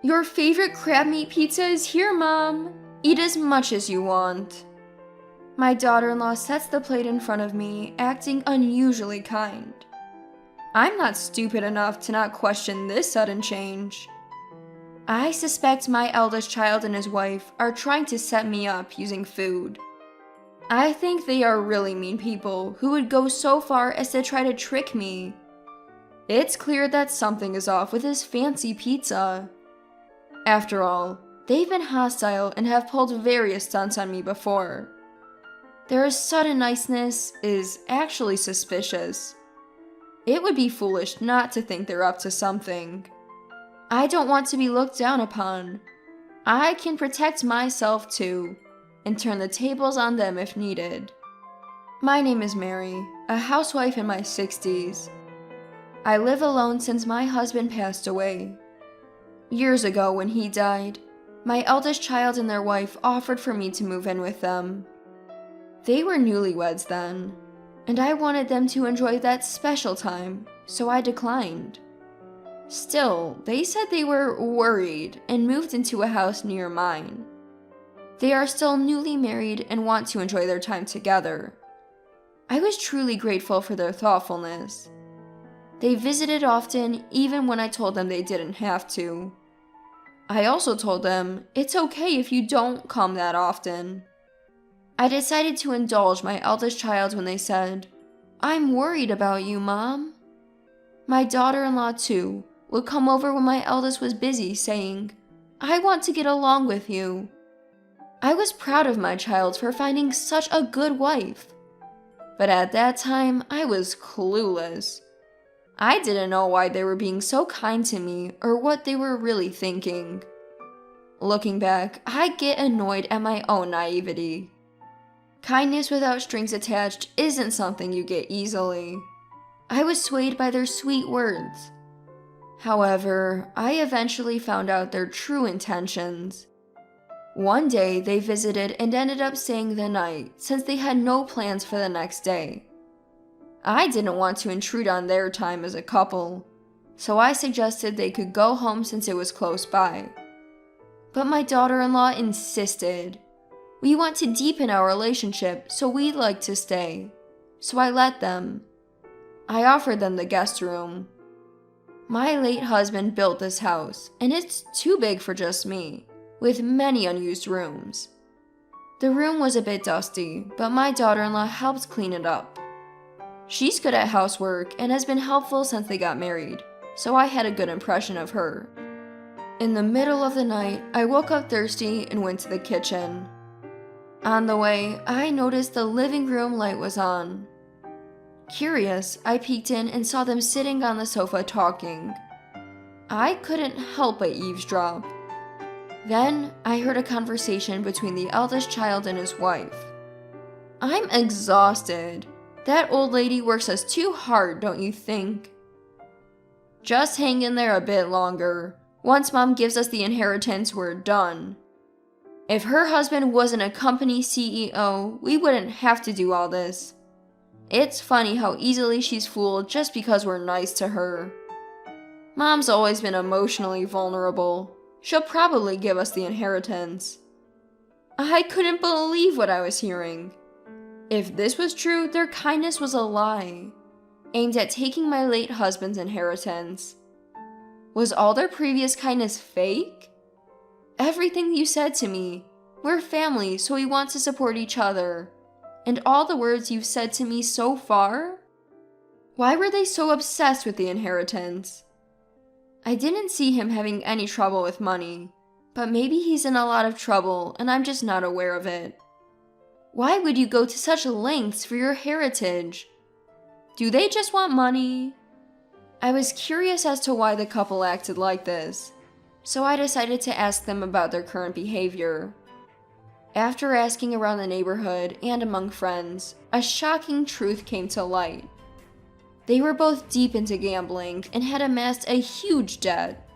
Your favorite crab meat pizza is here, Mom. Eat as much as you want. My daughter-in-law sets the plate in front of me, acting unusually kind. I'm not stupid enough to not question this sudden change. I suspect my eldest child and his wife are trying to set me up using food. I think they are really mean people who would go so far as to try to trick me. It's clear that something is off with this fancy pizza. After all, they've been hostile and have pulled various stunts on me before. Their sudden niceness is actually suspicious. It would be foolish not to think they're up to something. I don't want to be looked down upon. I can protect myself too, and turn the tables on them if needed. My name is Mary, a housewife in my 60s. I live alone since my husband passed away. Years ago when he died, my eldest child and their wife offered for me to move in with them. They were newlyweds then, and I wanted them to enjoy that special time, so I declined. Still, they said they were worried and moved into a house near mine. They are still newly married and want to enjoy their time together. I was truly grateful for their thoughtfulness. They visited often, even when I told them they didn't have to. I also told them it's okay if you don't come that often. I decided to indulge my eldest child when they said, "I'm worried about you, Mom." My daughter-in-law, too, would come over when my eldest was busy, saying, "I want to get along with you." I was proud of my child for finding such a good wife. But at that time, I was clueless. I didn't know why they were being so kind to me or what they were really thinking. Looking back, I get annoyed at my own naivety. Kindness without strings attached isn't something you get easily. I was swayed by their sweet words. However, I eventually found out their true intentions. One day, they visited and ended up staying the night since they had no plans for the next day. I didn't want to intrude on their time as a couple, so I suggested they could go home since it was close by. But my daughter-in-law insisted. We want to deepen our relationship, so we'd like to stay. So I let them. I offered them the guest room. My late husband built this house, and it's too big for just me, with many unused rooms. The room was a bit dusty, but my daughter-in-law helped clean it up. She's good at housework and has been helpful since they got married, so I had a good impression of her. In the middle of the night, I woke up thirsty and went to the kitchen. On the way, I noticed the living room light was on. Curious, I peeked in and saw them sitting on the sofa talking. I couldn't help but eavesdrop. Then, I heard a conversation between the eldest child and his wife. I'm exhausted. That old lady works us too hard, don't you think? Just hang in there a bit longer. Once Mom gives us the inheritance, we're done. If her husband wasn't a company CEO, we wouldn't have to do all this. It's funny how easily she's fooled just because we're nice to her. Mom's always been emotionally vulnerable. She'll probably give us the inheritance. I couldn't believe what I was hearing. If this was true, their kindness was a lie, aimed at taking my late husband's inheritance. Was all their previous kindness fake? Everything you said to me, we're family, so we want to support each other. And all the words you've said to me so far? Why were they so obsessed with the inheritance? I didn't see him having any trouble with money, but maybe he's in a lot of trouble and I'm just not aware of it. Why would you go to such lengths for your heritage? Do they just want money? I was curious as to why the couple acted like this, so I decided to ask them about their current behavior. After asking around the neighborhood and among friends, a shocking truth came to light. They were both deep into gambling and had amassed a huge debt.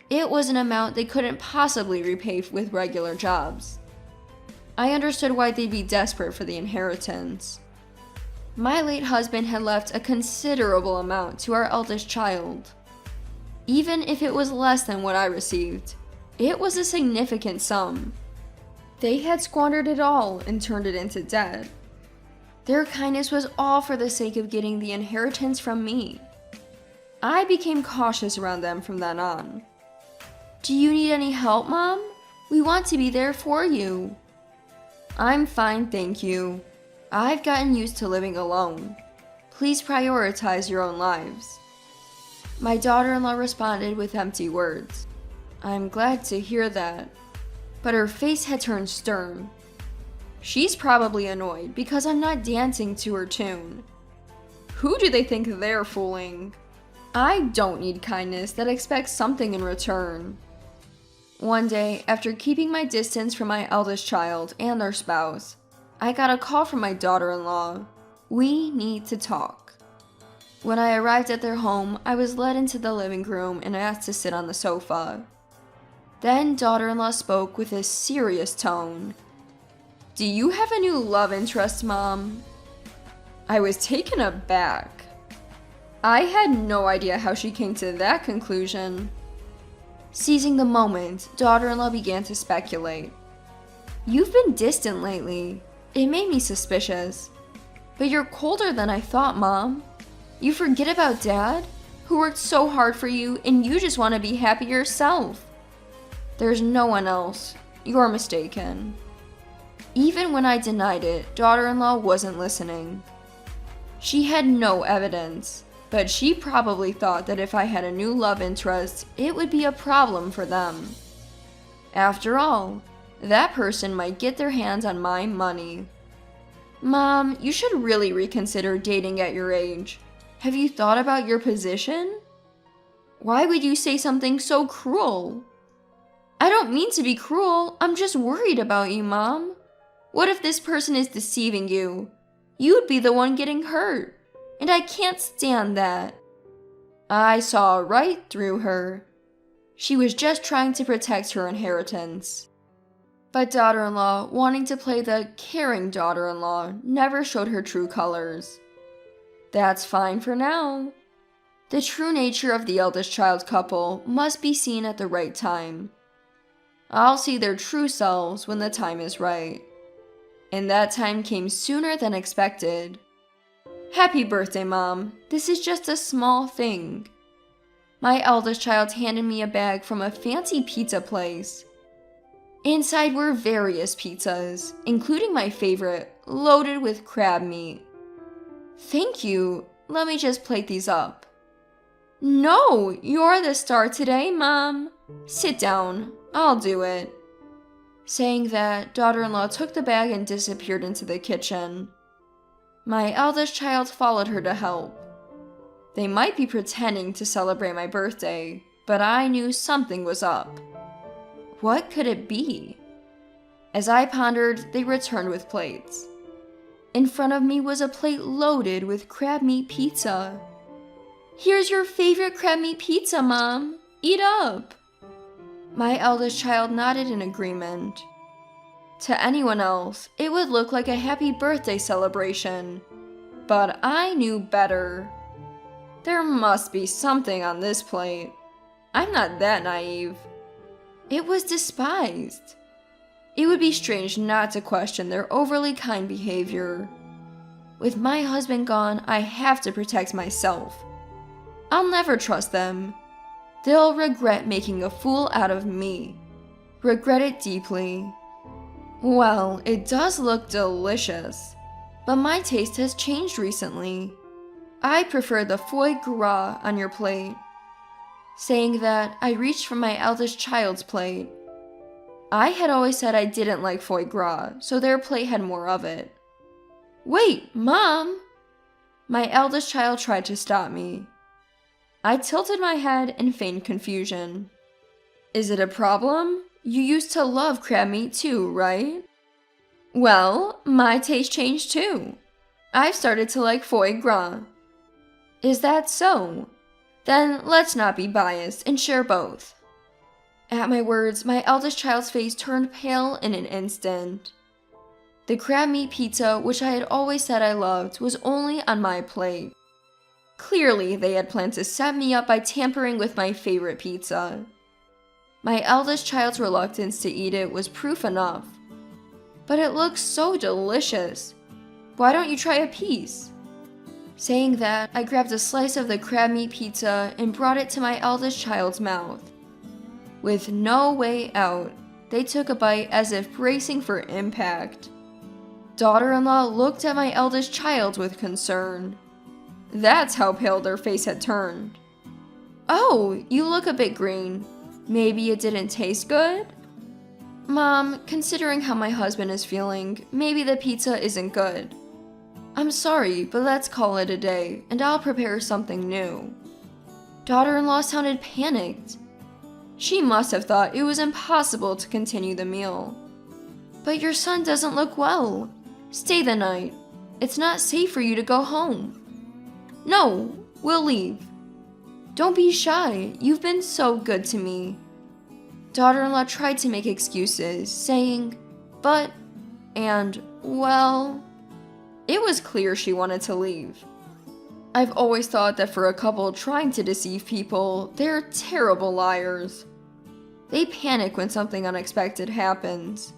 It was an amount they couldn't possibly repay with regular jobs. I understood why they'd be desperate for the inheritance. My late husband had left a considerable amount to our eldest child. even if it was less than what I received. It was a significant sum. They had squandered it all and turned it into debt. Their kindness was all for the sake of getting the inheritance from me. I became cautious around them from then on. Do you need any help, Mom? We want to be there for you. I'm fine, thank you. I've gotten used to living alone. Please prioritize your own lives. My daughter-in-law responded with empty words. I'm glad to hear that. But her face had turned stern. She's probably annoyed because I'm not dancing to her tune. Who do they think they're fooling? I don't need kindness that expects something in return. One day, after keeping my distance from my eldest child and their spouse, I got a call from my daughter-in-law. We need to talk. When I arrived at their home, I was led into the living room and asked to sit on the sofa. Then daughter-in-law spoke with a serious tone. Do you have a new love interest, Mom? I was taken aback. I had no idea how she came to that conclusion. Seizing the moment, daughter-in-law began to speculate. You've been distant lately. It made me suspicious. But you're colder than I thought, Mom. You forget about Dad, who worked so hard for you, and you just want to be happy yourself. There's no one else. You're mistaken. Even when I denied it, daughter-in-law wasn't listening. She had no evidence, but she probably thought that if I had a new love interest, it would be a problem for them. After all, that person might get their hands on my money. Mom, you should really reconsider dating at your age. Have you thought about your position? Why would you say something so cruel? I don't mean to be cruel, I'm just worried about you, Mom. What if this person is deceiving you? You'd be the one getting hurt, and I can't stand that. I saw right through her. She was just trying to protect her inheritance. But daughter-in-law, wanting to play the caring daughter-in-law, never showed her true colors. That's fine for now. The true nature of the eldest child couple must be seen at the right time. I'll see their true selves when the time is right. And that time came sooner than expected. Happy birthday, Mom. This is just a small thing. My eldest child handed me a bag from a fancy pizza place. Inside were various pizzas, including my favorite, loaded with crab meat. Thank you. Let me just plate these up. No, you're the star today, Mom. Sit down. I'll do it. Saying that, daughter-in-law took the bag and disappeared into the kitchen. My eldest child followed her to help. They might be pretending to celebrate my birthday, but I knew something was up. What could it be? As I pondered, they returned with plates. In front of me was a plate loaded with crab meat pizza. Here's your favorite crab meat pizza, Mom. Eat up. My eldest child nodded in agreement. To anyone else, it would look like a happy birthday celebration. But I knew better. There must be something on this plate. I'm not that naive. It was despised. It would be strange not to question their overly kind behavior. With my husband gone, I have to protect myself. I'll never trust them. They'll regret making a fool out of me. Regret it deeply. Well, it does look delicious, but my taste has changed recently. I prefer the foie gras on your plate. Saying that, I reached for my eldest child's plate. I had always said I didn't like foie gras, so their plate had more of it. Wait, Mom! My eldest child tried to stop me. I tilted my head and feigned confusion. Is it a problem? You used to love crab meat too, right? Well, my taste changed too. I've started to like foie gras. Is that so? Then let's not be biased and share both. At my words, my eldest child's face turned pale in an instant. The crab meat pizza, which I had always said I loved, was only on my plate. Clearly, they had planned to set me up by tampering with my favorite pizza. My eldest child's reluctance to eat it was proof enough. But it looks so delicious. Why don't you try a piece? Saying that, I grabbed a slice of the crab meat pizza and brought it to my eldest child's mouth. With no way out, they took a bite as if bracing for impact. Daughter-in-law looked at my eldest child with concern. That's how pale their face had turned. "Oh, you look a bit green. Maybe it didn't taste good?" "Mom, considering how my husband is feeling, maybe the pizza isn't good." "I'm sorry, but let's call it a day, and I'll prepare something new." Daughter-in-law sounded panicked. She must have thought it was impossible to continue the meal. "But your son doesn't look well. Stay the night. It's not safe for you to go home." "No, we'll leave." "Don't be shy. You've been so good to me." Daughter-in-law tried to make excuses, saying, "But," and, "well." It was clear she wanted to leave. I've always thought that for a couple trying to deceive people, they're terrible liars. They panic when something unexpected happens.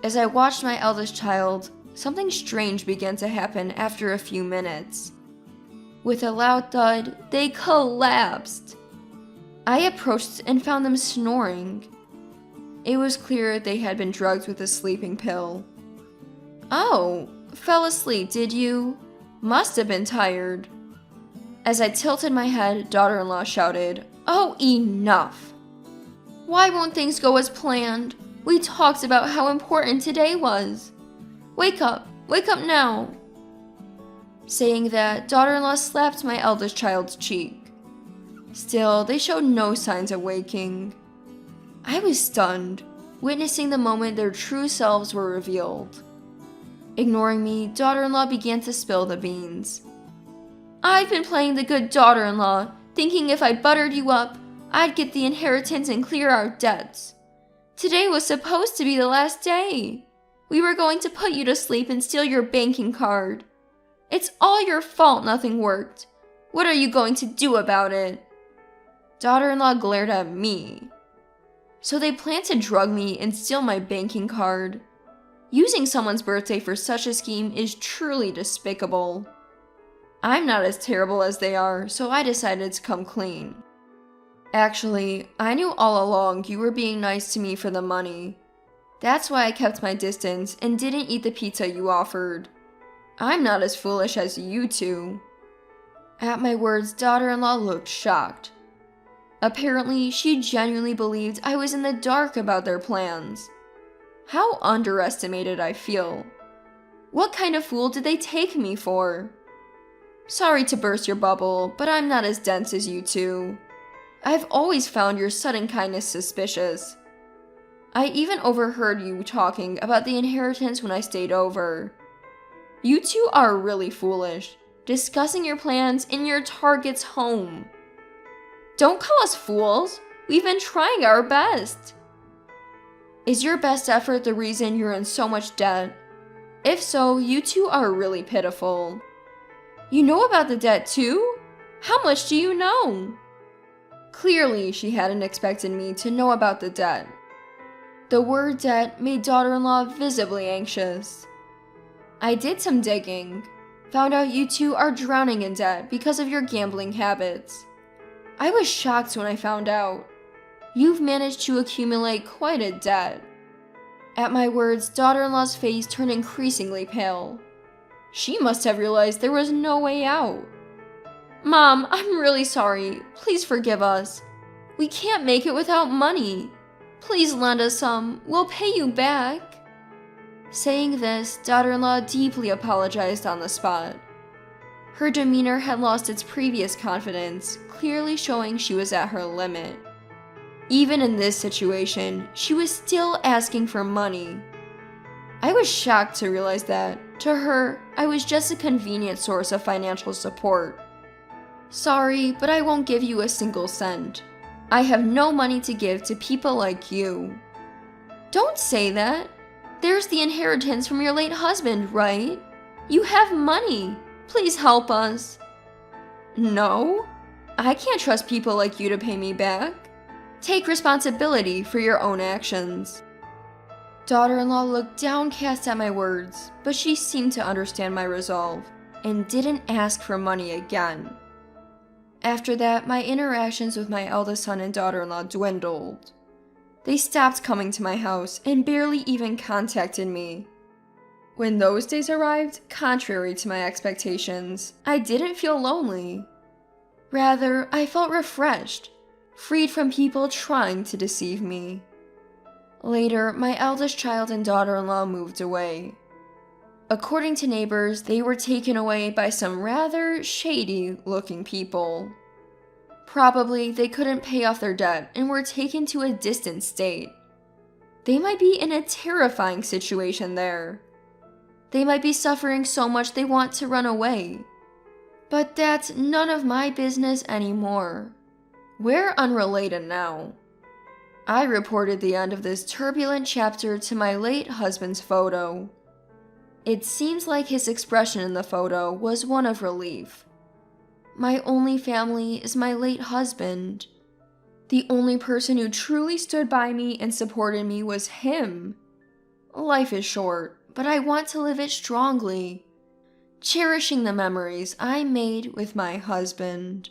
As I watched my eldest child, something strange began to happen after a few minutes. With a loud thud, they collapsed. I approached and found them snoring. It was clear they had been drugged with a sleeping pill. "Oh, fell asleep, did you? Must have been tired." As I tilted my head, daughter-in-law shouted, "Oh, enough! Why won't things go as planned? We talked about how important today was. Wake up now." Saying that, daughter-in-law slapped my eldest child's cheek. Still, they showed no signs of waking. I was stunned, witnessing the moment their true selves were revealed. Ignoring me, daughter-in-law began to spill the beans. "I've been playing the good daughter-in-law, thinking if I buttered you up, I'd get the inheritance and clear our debts. Today was supposed to be the last day. We were going to put you to sleep and steal your banking card. It's all your fault nothing worked. What are you going to do about it?" Daughter-in-law glared at me. So they planned to drug me and steal my banking card. Using someone's birthday for such a scheme is truly despicable. I'm not as terrible as they are, so I decided to come clean. "Actually, I knew all along you were being nice to me for the money. That's why I kept my distance and didn't eat the pizza you offered. I'm not as foolish as you two." At my words, daughter-in-law looked shocked. Apparently, she genuinely believed I was in the dark about their plans. How underestimated I feel. What kind of fool did they take me for? Sorry to burst your bubble, but I'm not as dense as you two. I've always found your sudden kindness suspicious. I even overheard you talking about the inheritance when I stayed over. You two are really foolish, discussing your plans in your target's home. Don't call us fools. We've been trying our best. Is your best effort the reason you're in so much debt? If so, you two are really pitiful. You know about the debt too? How much do you know? Clearly, she hadn't expected me to know about the debt. The word debt made daughter-in-law visibly anxious. I did some digging, found out you two are drowning in debt because of your gambling habits. I was shocked when I found out. You've managed to accumulate quite a debt. At my words, daughter-in-law's face turned increasingly pale. She must have realized there was no way out. Mom, I'm really sorry. Please forgive us. We can't make it without money. Please lend us some. We'll pay you back. Saying this, daughter-in-law deeply apologized on the spot. Her demeanor had lost its previous confidence, clearly showing she was at her limit. Even in this situation, she was still asking for money. I was shocked to realize that, to her, I was just a convenient source of financial support. Sorry, but I won't give you a single cent. I have no money to give to people like you. Don't say that. There's the inheritance from your late husband, right? You have money. Please help us. No, I can't trust people like you to pay me back. Take responsibility for your own actions. Daughter-in-law looked downcast at my words, but she seemed to understand my resolve and didn't ask for money again. After that, my interactions with my eldest son and daughter-in-law dwindled. They stopped coming to my house and barely even contacted me. When those days arrived, contrary to my expectations, I didn't feel lonely. Rather, I felt refreshed, freed from people trying to deceive me. Later, my eldest child and daughter-in-law moved away. According to neighbors, they were taken away by some rather shady-looking people. Probably they couldn't pay off their debt and were taken to a distant state. They might be in a terrifying situation there. They might be suffering so much they want to run away. But that's none of my business anymore. We're unrelated now. I reported the end of this turbulent chapter to my late husband's photo. It seems like his expression in the photo was one of relief. My only family is my late husband. The only person who truly stood by me and supported me was him. Life is short, but I want to live it strongly, cherishing the memories I made with my husband.